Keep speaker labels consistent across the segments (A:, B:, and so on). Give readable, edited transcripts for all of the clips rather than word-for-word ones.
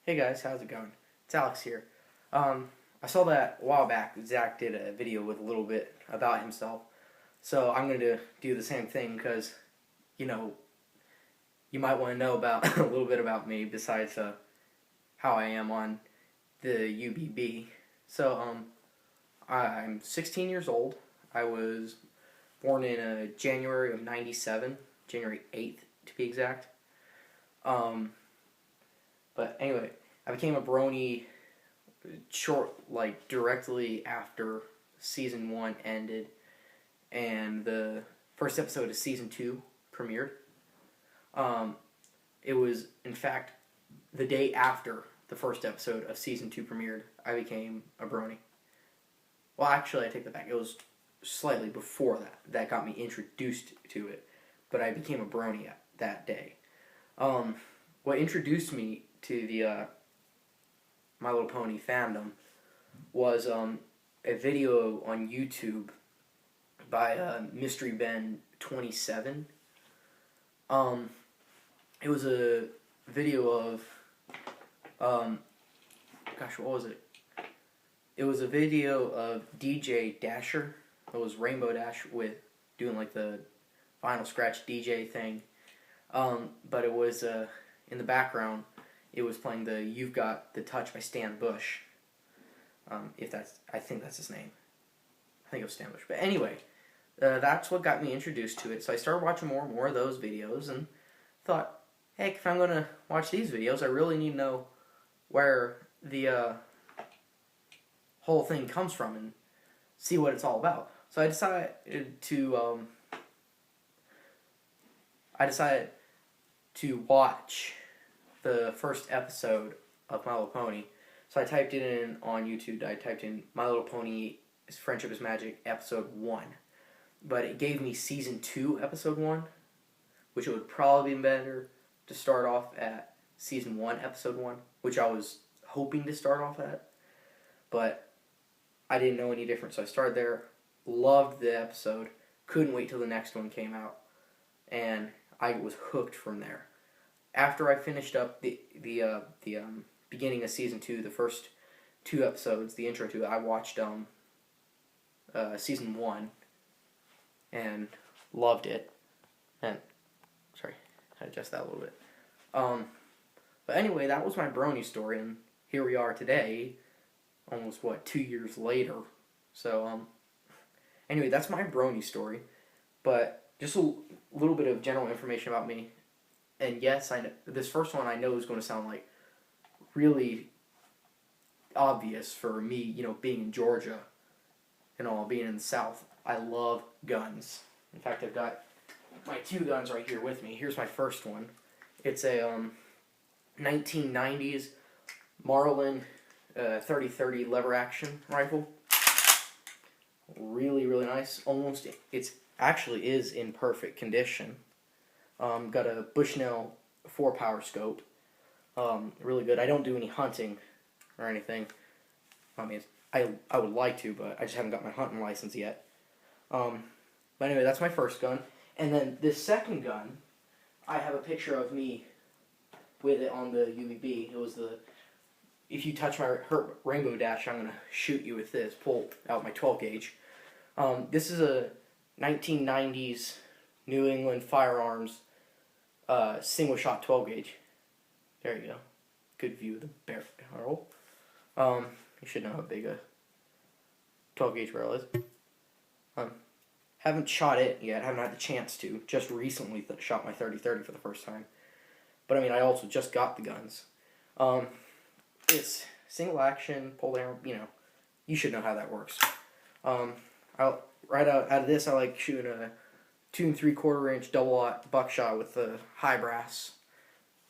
A: Hey guys, how's it going? It's Alex here. I saw that a while back Zach did a video with a little bit about himself, so I'm going to do the same thing because, you know, you might want to know about a little bit about me besides how I am on the UBB. I'm 16 years old. I was born in January of '97, January 8th to be exact. Um, but anyway, I became a brony directly after season one ended and the first episode of season two premiered. Um, it was, in fact, the day after the first episode of season two premiered, I became a brony. Well, actually, I take that back. It was slightly before that got me introduced to it, but I became a brony that day. Um, what introduced me to the My Little Pony fandom was a video on YouTube by Mystery Ben 27. Um, it was a video of what was it? It was a video of DJ Dasher. It was Rainbow Dash with doing like the Vinyl Scratch DJ thing. But it was in the background. It was playing the "You've Got the Touch" by Stan Bush. I think that's his name. I think it was Stan Bush. But anyway, that's what got me introduced to it. So I started watching more and more of those videos and thought, heck, if I'm going to watch these videos, I really need to know where the whole thing comes from and see what it's all about. So I decided to watch the first episode of My Little Pony. So I typed it in on YouTube. I typed in My Little Pony Friendship is Magic episode 1. But it gave me season 2 episode 1, which it would probably be better to start off at season 1 episode 1, which I was hoping to start off at. But I didn't know any different, so I started there. Loved the episode. Couldn't wait till the next one came out. And I was hooked from there. After I finished up the beginning of season 2, the first 2 episodes, the intro to it, I watched season 1 and loved it. And sorry, I adjust that a little bit. But anyway, that was my brony story, and here we are today, almost 2 years later. So anyway, that's my brony story. But just a little bit of general information about me. And yes, I know, this first one I know is going to sound like really obvious for me, being in Georgia and all, being in the South. I love guns. In fact, I've got my 2 guns right here with me. Here's my first one. It's a 1990s Marlin 30-30 lever action rifle. Really, really nice. It's actually is in perfect condition. Got a Bushnell 4-power scope. Really good. I don't do any hunting or anything. I mean, I would like to, but I just haven't got my hunting license yet. But anyway, that's my first gun. And then this second gun, I have a picture of me with it on the UBB. It was if you touch my Rainbow Dash, I'm going to shoot you with this. Pull out my 12 gauge. This is a 1990s New England Firearms single shot 12 gauge. There you go. Good view of the barrel. You should know how big a 12 gauge barrel is. Haven't shot it yet. Haven't had the chance to. Just recently shot my 30-30 for the first time. But I mean, I also just got the guns. It's single action, pull down. You should know how that works. Right out of this, I like shooting a 2 3/4 inch double-aught buckshot with the high brass,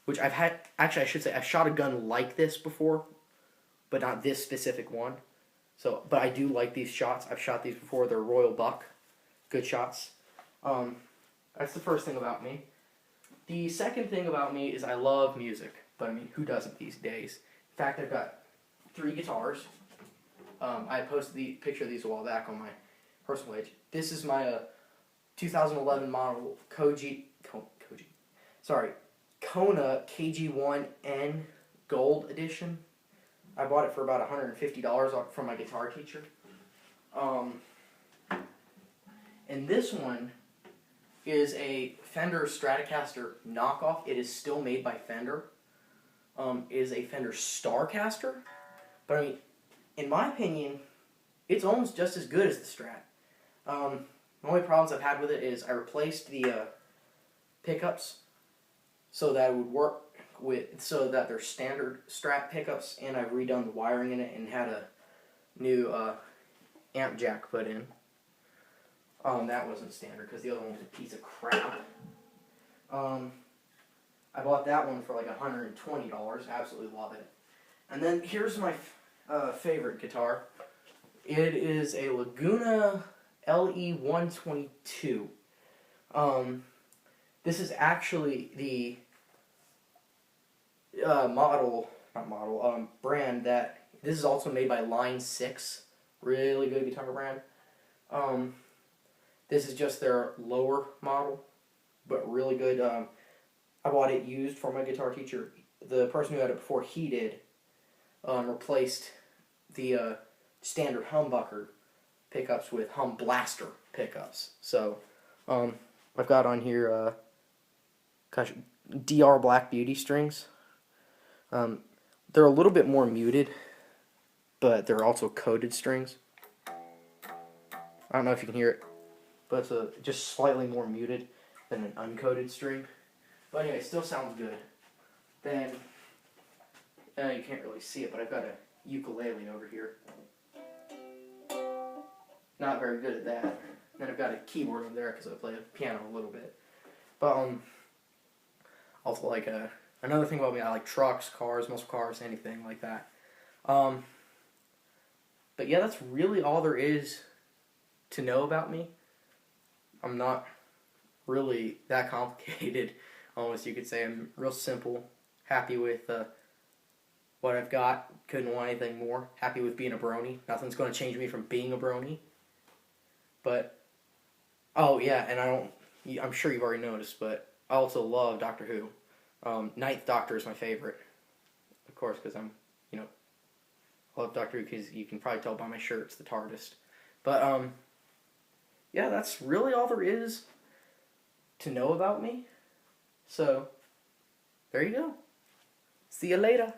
A: which I should say I've shot a gun like this before, but not this specific one. But I do like these shots. I've shot these before. They're Royal Buck, good shots. That's the first thing about me. The second thing about me is I love music, but I mean, who doesn't these days? In fact, I've got 3 guitars. I posted the picture of these a while back on my personal page. This is my 2011 model Kona KG1N Gold Edition. I bought it for about $150 from my guitar teacher. And this one is a Fender Stratocaster knockoff. It is still made by Fender. It is a Fender Starcaster. But I mean, in my opinion, it's almost just as good as the Strat. The only problems I've had with it is I replaced the pickups so that it would work so that they're standard Strat pickups, and I've redone the wiring in it and had a new amp jack put in. That wasn't standard because the other one was a piece of crap. I bought that one for like $120. Absolutely love it. And then here's my favorite guitar. It is a Laguna LE-122. This is actually the brand that, this is also made by Line 6. Really good guitar brand. This is just their lower model, but really good. I bought it used for my guitar teacher. The person who had it before he did replaced the standard humbucker pickups with Hum Blaster pickups. So I've got on here DR Black Beauty strings. They're a little bit more muted, but they're also coated strings. I don't know if you can hear it, but it's just slightly more muted than an uncoated string. But anyway, it still sounds good. Then, you can't really see it, but I've got a ukulele over here. Not very good at that. Then I've got a keyboard over there because I play the piano a little bit. But also like another thing about me, I like trucks, cars, muscle cars, anything like that. But yeah, that's really all there is to know about me. I'm not really that complicated, almost you could say. I'm real simple, happy with what I've got, couldn't want anything more, happy with being a brony. Nothing's going to change me from being a brony. But, oh yeah, and I'm sure you've already noticed, but I also love Doctor Who. Ninth Doctor is my favorite, of course, because I love Doctor Who, because you can probably tell by my shirt, it's the TARDIS. But, yeah, that's really all there is to know about me. So, there you go. See you later.